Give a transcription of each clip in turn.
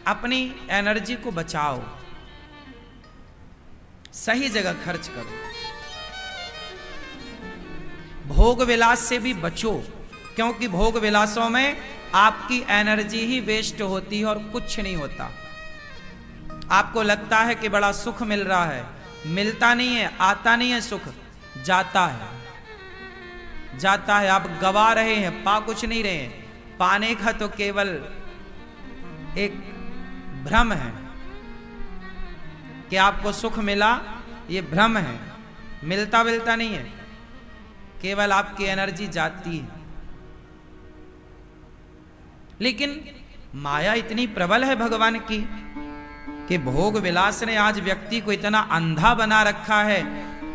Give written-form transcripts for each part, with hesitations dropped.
अपनी एनर्जी को बचाओ, सही जगह खर्च करो। भोग विलास से भी बचो, क्योंकि भोग विलासों में आपकी एनर्जी ही वेस्ट होती है और कुछ नहीं होता। आपको लगता है कि बड़ा सुख मिल रहा है, मिलता नहीं है, आता नहीं है सुख, जाता है, जाता है। आप गवा रहे हैं, पा कुछ नहीं रहे हैं। पाने का तो केवल एक भ्रम है कि आपको सुख मिला, ये भ्रम है, मिलता मिलता नहीं है, केवल आपकी एनर्जी जाती है। लेकिन माया इतनी प्रबल है भगवान की कि भोग विलास ने आज व्यक्ति को इतना अंधा बना रखा है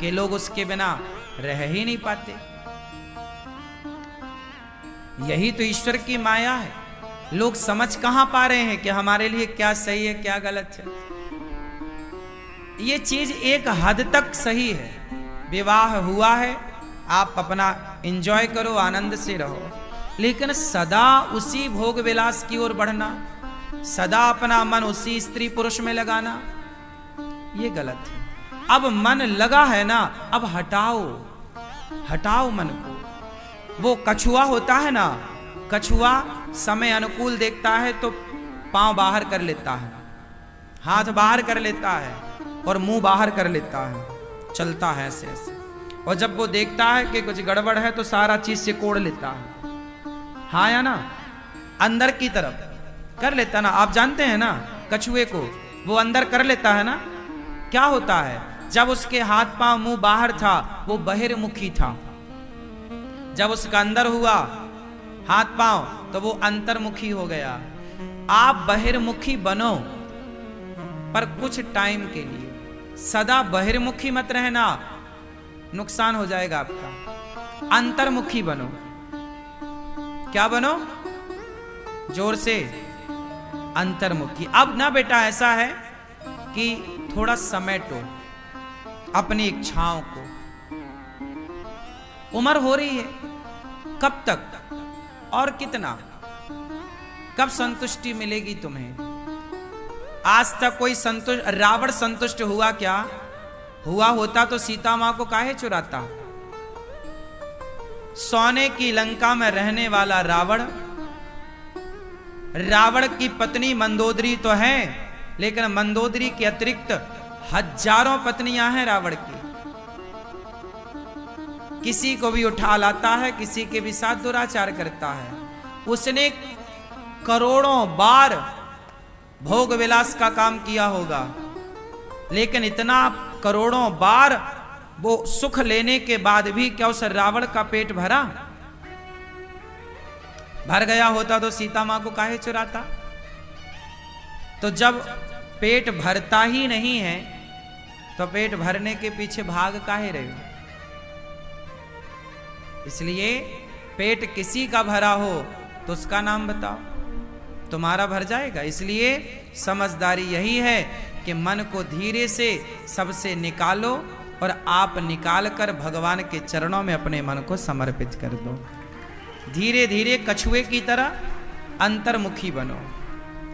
कि लोग उसके बिना रह ही नहीं पाते। यही तो ईश्वर की माया है। लोग समझ कहां पा रहे हैं कि हमारे लिए क्या सही है, क्या गलत है। ये चीज एक हद तक सही है। विवाह हुआ है, आप अपना एंजॉय करो, आनंद से रहो, लेकिन सदा उसी भोग विलास की ओर बढ़ना, सदा अपना मन उसी स्त्री पुरुष में लगाना, ये गलत है। अब मन लगा है ना, अब हटाओ, हटाओ मन को। वो कछुआ होता है ना, कछुआ समय अनुकूल देखता है तो पांव बाहर कर लेता है, हाथ बाहर कर लेता है और मुंह बाहर कर लेता है, चलता है ऐसे ऐसे। और जब वो देखता है कि कुछ गड़बड़ है तो सारा चीज से कोड़ लेता है, हाँ या ना, अंदर की तरफ कर लेता ना। आप जानते हैं ना कछुए को, वो अंदर कर लेता है ना। क्या होता है, जब उसके हाथ पांव मुंह बाहर था वो बहिर्मुखी था, जब उसका अंदर हुआ हाथ पांव तो वो अंतर्मुखी हो गया। आप बहिर्मुखी बनो, पर कुछ टाइम के लिए। सदा बहिर्मुखी मत रहना, नुकसान हो जाएगा आपका। अंतर्मुखी बनो। क्या बनो? जोर से, अंतर्मुखी। अब ना बेटा ऐसा है कि थोड़ा समेटो अपनी इच्छाओं को। उम्र हो रही है, कब तक और कितना, कब संतुष्टि मिलेगी तुम्हें? आज तक कोई संतुष्ट, रावण संतुष्ट हुआ क्या? हुआ होता तो सीता मां को काहे चुराता? सोने की लंका में रहने वाला रावण, रावण की पत्नी मंदोदरी तो है, लेकिन मंदोदरी के अतिरिक्त हजारों पत्नियां हैं रावण की। किसी को भी उठा लाता है, किसी के भी साथ दुराचार करता है। उसने करोड़ों बार भोग विलास का काम किया होगा, लेकिन इतना करोड़ों बार वो सुख लेने के बाद भी क्या उस रावण का पेट भरा? भर गया होता तो सीता मां को काहे चुराता? तो जब पेट भरता ही नहीं है तो पेट भरने के पीछे भाग काहे रहे हो? इसलिए पेट किसी का भरा हो तो उसका नाम बताओ, तुम्हारा भर जाएगा। इसलिए समझदारी यही है कि मन को धीरे से सबसे निकालो और आप निकाल कर भगवान के चरणों में अपने मन को समर्पित कर दो। धीरे धीरे कछुए की तरह अंतर्मुखी बनो।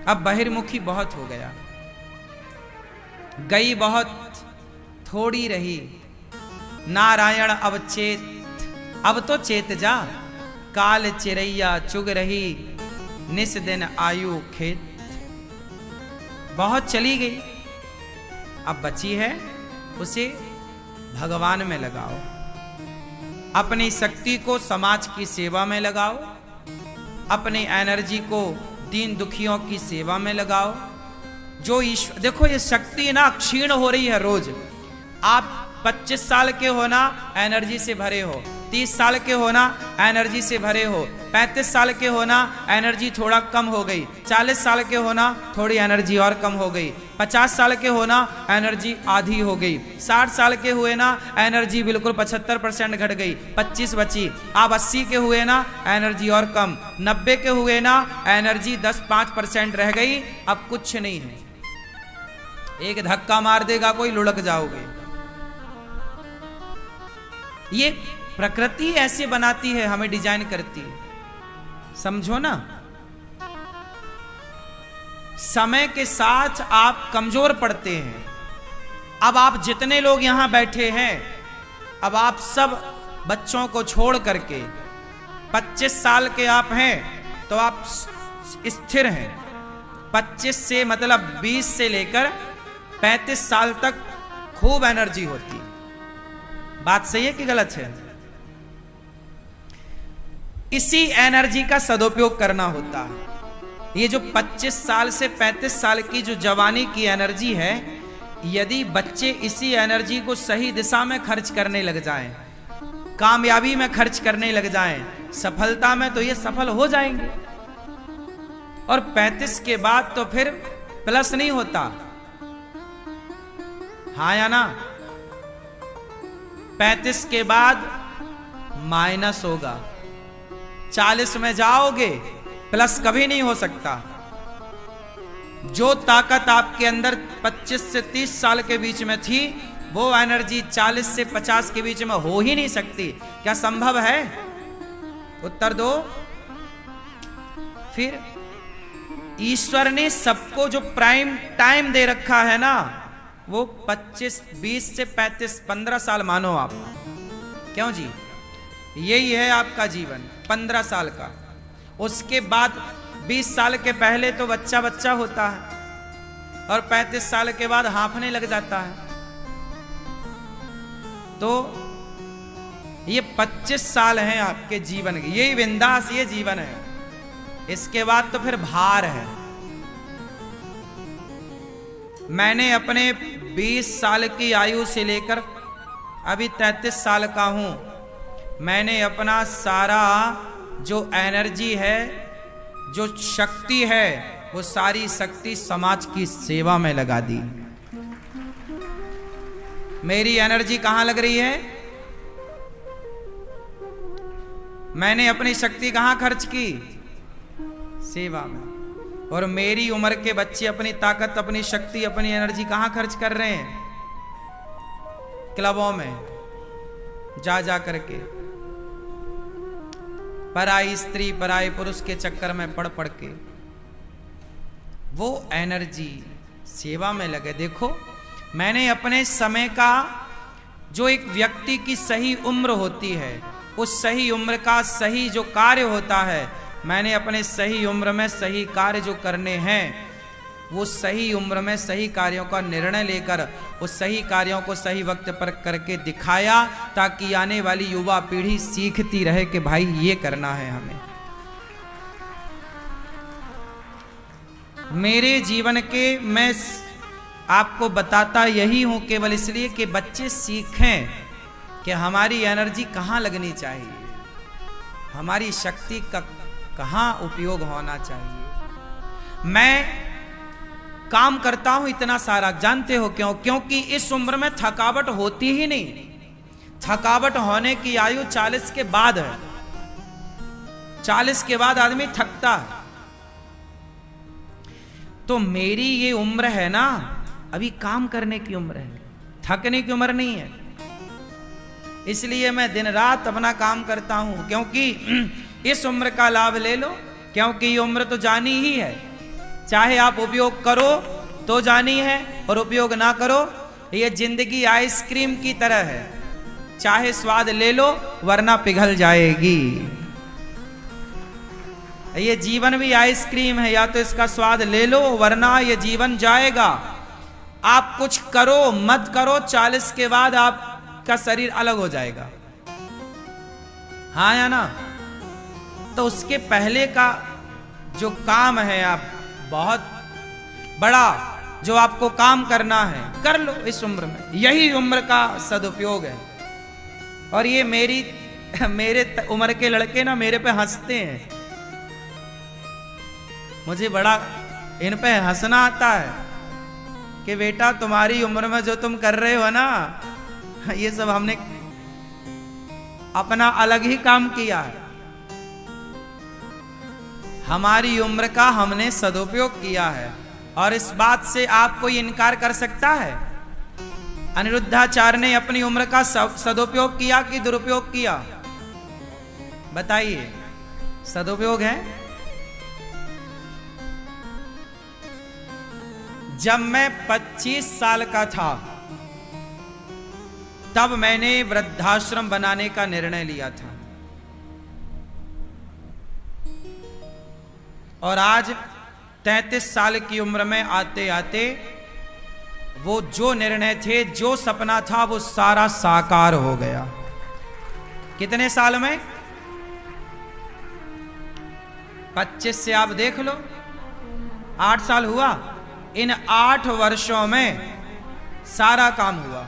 अब बहिर्मुखी बहुत हो गया, गई बहुत थोड़ी रही। नारायण अब चेत, अब तो चेत जा। काल चिरैया चुग रही, निस दिन आयु खेत। बहुत चली गई, अब बची है, उसे भगवान में लगाओ। अपनी शक्ति को समाज की सेवा में लगाओ, अपनी एनर्जी को दीन दुखियों की सेवा में लगाओ। जो ईश्वर, देखो ये शक्ति ना क्षीण हो रही है रोज। आप 25 साल के हो ना, एनर्जी से भरे हो। 30 साल के हो ना, एनर्जी से भरे हो। 35 साल के हो ना, एनर्जी थोड़ा कम हो गई। 40 साल के हो ना, थोड़ी एनर्जी और कम हो गई। 50 साल के हो ना, एनर्जी आधी हो गई। 60 साल के हुए ना, एनर्जी बिल्कुल 75% घट गई, 25 बची। आप 80 के हुए ना, एनर्जी और कम। 90 के हुए ना, एनर्जी 10-5% रह गई, अब कुछ नहीं है। एक धक्का मार देगा कोई, लुढ़क जाओगे। ये प्रकृति ऐसे बनाती है, हमें डिजाइन करती है, समझो ना। समय के साथ आप कमजोर पड़ते हैं। अब आप जितने लोग यहां बैठे हैं, अब आप सब बच्चों को छोड़ करके 25 साल के आप हैं तो आप स्थिर हैं। 25 से मतलब 20 से लेकर 35 साल तक खूब एनर्जी होती है। बात सही है कि गलत है? इसी एनर्जी का सदुपयोग करना होता है। ये जो 25 साल से 35 साल की जो जवानी की एनर्जी है, यदि बच्चे इसी एनर्जी को सही दिशा में खर्च करने लग जाएं, कामयाबी में खर्च करने लग जाएं, सफलता में, तो ये सफल हो जाएंगे। और 35 के बाद तो फिर प्लस नहीं होता, हाँ या ना? 35 के बाद माइनस होगा। 40 में जाओगे, प्लस कभी नहीं हो सकता। जो ताकत आपके अंदर 25 से 30 साल के बीच में थी, वो एनर्जी 40 से 50 के बीच में हो ही नहीं सकती। क्या संभव है? उत्तर दो। फिर ईश्वर ने सबको जो प्राइम टाइम दे रखा है ना, वो 25, 20 से 35, 15 साल मानो आप। क्यों जी? यही है आपका जीवन, 15 साल का। उसके बाद 20 साल के पहले तो बच्चा बच्चा होता है और 35 साल के बाद हाँफने लग जाता है। तो ये 25 साल हैं आपके जीवन के, यही बिंदास ये जीवन है। इसके बाद तो फिर भार है। मैंने अपने 20 साल की आयु से लेकर अभी 33 साल का हूं, मैंने अपना सारा जो एनर्जी है, जो शक्ति है, वो सारी शक्ति समाज की सेवा में लगा दी। मेरी एनर्जी कहां लग रही है? मैंने अपनी शक्ति कहां खर्च की? सेवा में। और मेरी उम्र के बच्चे अपनी ताकत, अपनी शक्ति, अपनी एनर्जी कहां खर्च कर रहे हैं? क्लबों में जा जा करके, पराई स्त्री पराई पुरुष के चक्कर में पड़ पड़ के। वो एनर्जी सेवा में लगे। देखो, मैंने अपने समय का, जो एक व्यक्ति की सही उम्र होती है, उस सही उम्र का सही जो कार्य होता है, मैंने अपने सही उम्र में सही कार्य जो करने हैं, वो सही उम्र में सही कार्यों का निर्णय लेकर उस सही कार्यों को सही वक्त पर करके दिखाया, ताकि आने वाली युवा पीढ़ी सीखती रहे कि भाई ये करना है हमें। मेरे जीवन के मैं आपको बताता यही हूं केवल इसलिए कि बच्चे सीखें कि हमारी एनर्जी कहां लगनी चाहिए, हमारी शक्ति का कहां उपयोग होना चाहिए। मैं काम करता हूं इतना सारा, जानते हो क्यों? क्योंकि इस उम्र में थकावट होती ही नहीं। थकावट होने की आयु 40 के बाद है। 40 के बाद आदमी थकता है। तो मेरी ये उम्र है ना, अभी काम करने की उम्र है, थकने की उम्र नहीं है। इसलिए मैं दिन रात अपना काम करता हूं, क्योंकि इस उम्र का लाभ ले लो, क्योंकि ये उम्र तो जानी ही है। चाहे आप उपयोग करो तो जानी है, और उपयोग ना करो, ये जिंदगी आइसक्रीम की तरह है, चाहे स्वाद ले लो वरना पिघल जाएगी। ये जीवन भी आइसक्रीम है, या तो इसका स्वाद ले लो वरना ये जीवन जाएगा। आप कुछ करो मत करो, 40 के बाद आपका शरीर अलग हो जाएगा, हाँ या ना? तो उसके पहले का जो काम है, आप बहुत बड़ा जो आपको काम करना है, कर लो इस उम्र में। यही उम्र का सदुपयोग है। और ये मेरे उम्र के लड़के ना मेरे पे हंसते हैं, मुझे बड़ा इन पे हंसना आता है कि बेटा तुम्हारी उम्र में जो तुम कर रहे हो ना, ये सब हमने अपना अलग ही काम किया है। हमारी उम्र का हमने सदुपयोग किया है, और इस बात से आप कोई इनकार कर सकता है? अनिरुद्धाचार्य ने अपनी उम्र का सदुपयोग किया कि दुरुपयोग किया? बताइए। सदुपयोग है। जब मैं 25 साल का था तब मैंने वृद्धाश्रम बनाने का निर्णय लिया था, और आज 33 साल की उम्र में आते आते वो जो निर्णय थे, जो सपना था, वो सारा साकार हो गया। कितने साल में? 25 से आप देख लो, 8 साल हुआ। इन 8 वर्षों में सारा काम हुआ।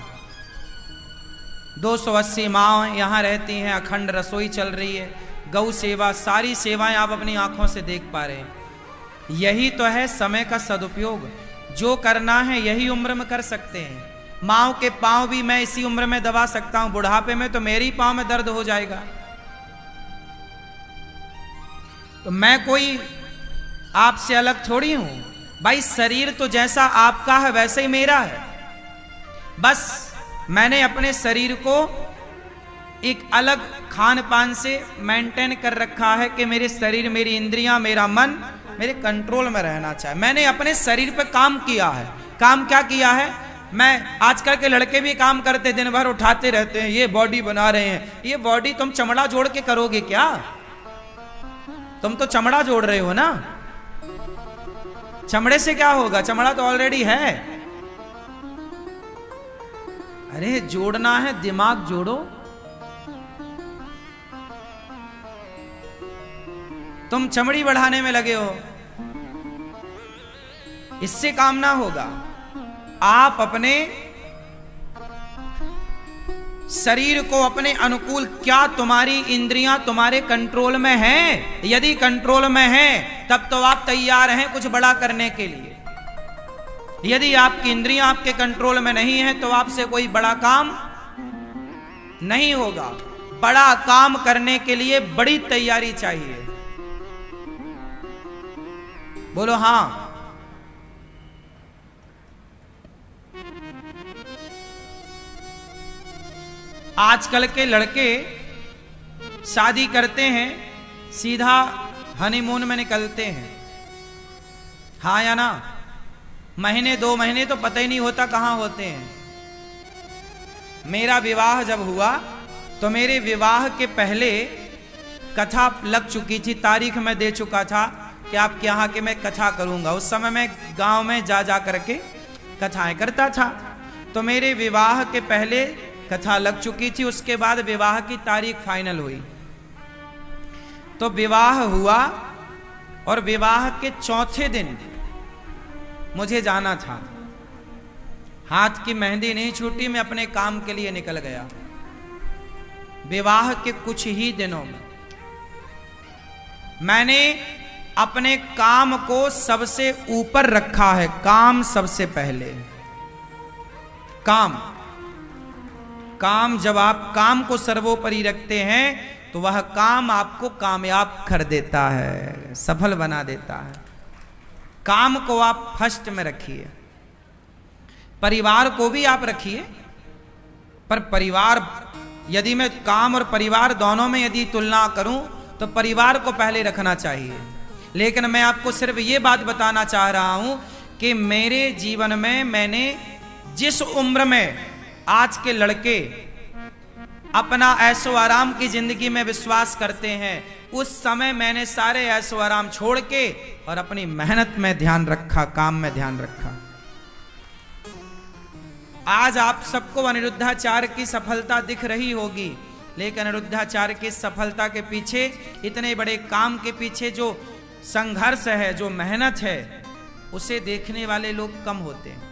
280 माँ यहां रहती हैं, अखंड रसोई चल रही है, गौ सेवा, सारी सेवाएं आप अपनी आंखों से देख पा रहे हैं। यही तो है समय का सदुपयोग। जो करना है यही उम्र में कर सकते हैं। माँओं के पांव भी मैं इसी उम्र में दबा सकता हूं, बुढ़ापे में तो मेरी पांव में दर्द हो जाएगा। तो मैं कोई आपसे अलग थोड़ी हूं भाई। शरीर तो जैसा आपका है वैसे ही मेरा है। बस मैंने अपने शरीर को एक अलग खान पान से मेंटेन कर रखा है कि मेरे शरीर, मेरी इंद्रियां, मेरा मन मेरे कंट्रोल में रहना चाहिए। मैंने अपने शरीर पर काम किया है। काम क्या किया है? मैं, आजकल के लड़के भी काम करते, दिन भर उठाते रहते हैं, ये बॉडी बना रहे हैं। ये बॉडी तुम चमड़ा जोड़ के करोगे क्या? तुम तो चमड़ा जोड़ रहे हो ना। चमड़े से क्या होगा? चमड़ा तो ऑलरेडी है। अरे जोड़ना है, दिमाग जोड़ो। तुम चमड़ी बढ़ाने में लगे हो, इससे काम ना होगा। आप अपने शरीर को अपने अनुकूल, क्या तुम्हारी इंद्रियां तुम्हारे कंट्रोल में हैं? यदि कंट्रोल में हैं तब तो आप तैयार हैं कुछ बड़ा करने के लिए। यदि आपकी इंद्रियां आपके कंट्रोल में नहीं है तो आपसे कोई बड़ा काम नहीं होगा। बड़ा काम करने के लिए बड़ी तैयारी चाहिए। बोलो हां। आजकल के लड़के शादी करते हैं, सीधा हनीमून में निकलते हैं। हाँ या ना? महीने 2 महीने तो पता ही नहीं होता कहां होते हैं। मेरा विवाह जब हुआ तो मेरे विवाह के पहले कथा लग चुकी थी, तारीख में दे चुका था कि आपके यहाँ के मैं कथा करूंगा। उस समय मैं गांव में जा करके कथाएं करता था। तो मेरे विवाह के पहले कथा लग चुकी थी, उसके बाद विवाह की तारीख फाइनल हुई। तो विवाह हुआ और विवाह के चौथे दिन मुझे जाना था। हाथ की मेहंदी नहीं छूटी, मैं अपने काम के लिए निकल गया। विवाह के कुछ ही दिनों में मैंने अपने काम को सबसे ऊपर रखा है। काम सबसे पहले। काम जब आप काम को सर्वोपरि रखते हैं तो वह काम आपको कामयाब कर देता है, सफल बना देता है। काम को आप फर्स्ट में रखिए। परिवार को भी आप रखिए, पर परिवार, यदि मैं काम और परिवार दोनों में यदि तुलना करूं तो परिवार को पहले रखना चाहिए। लेकिन मैं आपको सिर्फ ये बात बताना चाह रहा हूं कि मेरे जीवन में मैंने जिस उम्र में आज के लड़के अपना ऐशो आराम की जिंदगी में विश्वास करते हैं, उस समय मैंने सारे ऐशो आराम छोड़ के और अपनी मेहनत में ध्यान रखा, काम में ध्यान रखा। आज आप सबको अनिरुद्धाचार्य की सफलता दिख रही होगी, लेकिन अनिरुद्धाचार्य की सफलता के पीछे, इतने बड़े काम के पीछे जो संघर्ष है, जो मेहनत है, उसे देखने वाले लोग कम होते हैं।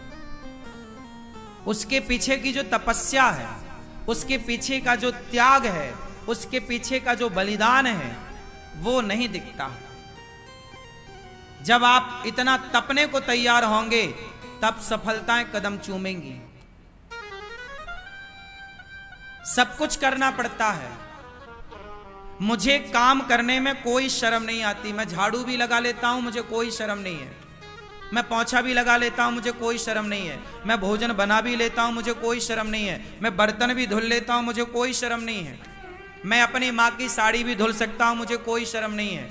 उसके पीछे की जो तपस्या है, उसके पीछे का जो त्याग है, उसके पीछे का जो बलिदान है, वो नहीं दिखता। जब आप इतना तपने को तैयार होंगे तब सफलताएं कदम चूमेंगी। सब कुछ करना पड़ता है। मुझे काम करने में कोई शर्म नहीं आती। मैं झाड़ू भी लगा लेता हूं, मुझे कोई शर्म नहीं है। मैं पोंछा भी लगा लेता हूं, मुझे कोई शर्म नहीं है। मैं भोजन बना भी लेता हूं, मुझे कोई शर्म नहीं है। मैं बर्तन भी धुल लेता हूं, मुझे कोई शर्म नहीं है। मैं अपनी माँ की साड़ी भी धुल सकता हूं, मुझे कोई शर्म नहीं है।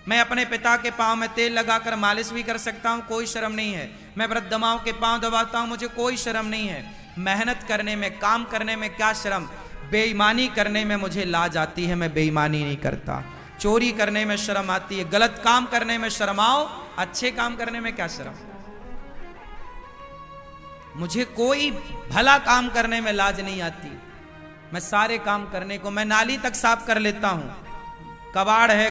मैं अपने पिता के पांव में तेल लगाकर मालिश भी कर सकता हूं, कोई शर्म नहीं है। मैं वृद्ध माओं के पांव दबाता हूं, मुझे कोई शर्म नहीं है। मेहनत करने में, काम करने में क्या शर्म। बेईमानी करने में मुझे लाज आती है, मैं बेईमानी नहीं करता। चोरी करने में शर्म आती है, गलत काम करने में शर्म आओ, अच्छे काम करने में क्या शर्म। मुझे कोई भला काम करने में लाज नहीं आती। मैं सारे काम करने को, मैं नाली तक साफ कर लेता हूं। कबाड़ है,